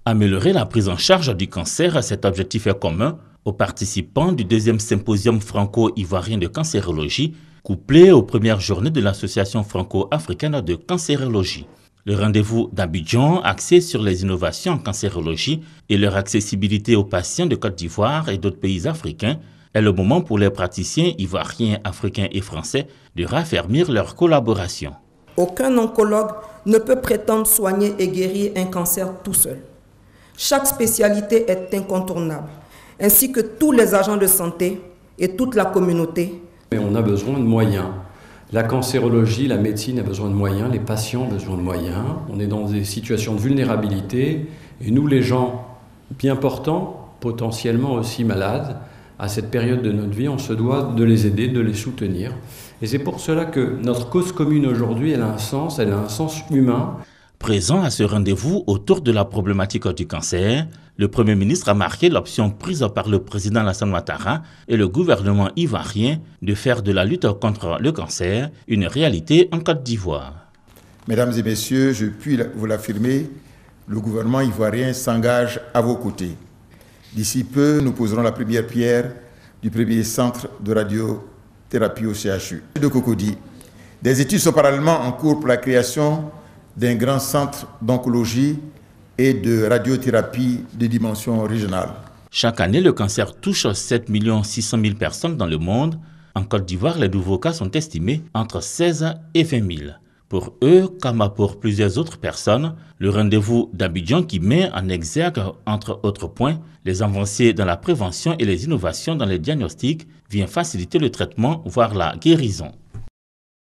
Améliorer la prise en charge du cancer, cet objectif est commun aux participants du deuxième symposium franco-ivoirien de cancérologie, couplé aux premières journées de l'Association franco-africaine de cancérologie. Le rendez-vous d'Abidjan, axé sur les innovations en cancérologie et leur accessibilité aux patients de Côte d'Ivoire et d'autres pays africains, est le moment pour les praticiens ivoiriens, africains et français de raffermir leur collaboration. Aucun oncologue ne peut prétendre soigner et guérir un cancer tout seul. Chaque spécialité est incontournable, ainsi que tous les agents de santé et toute la communauté. Mais on a besoin de moyens. La cancérologie, la médecine a besoin de moyens, les patients ont besoin de moyens. On est dans des situations de vulnérabilité et nous, les gens bien portants, potentiellement aussi malades, à cette période de notre vie, on se doit de les aider, de les soutenir. Et c'est pour cela que notre cause commune aujourd'hui, elle a un sens humain. Présent à ce rendez-vous autour de la problématique du cancer, le Premier ministre a marqué l'option prise par le président Alassane Ouattara et le gouvernement ivoirien de faire de la lutte contre le cancer une réalité en Côte d'Ivoire. Mesdames et messieurs, je puis vous l'affirmer, le gouvernement ivoirien s'engage à vos côtés. D'ici peu, nous poserons la première pierre du premier centre de radiothérapie au CHU de Cocody. Des études sont parallèlement en cours pour la création d'un grand centre d'oncologie et de radiothérapie de dimension régionale. Chaque année, le cancer touche 7 600 000 personnes dans le monde. En Côte d'Ivoire, les nouveaux cas sont estimés entre 16 et 20 000. Pour eux, comme pour plusieurs autres personnes, le rendez-vous d'Abidjan qui met en exergue, entre autres points, les avancées dans la prévention et les innovations dans les diagnostics vient faciliter le traitement, voire la guérison.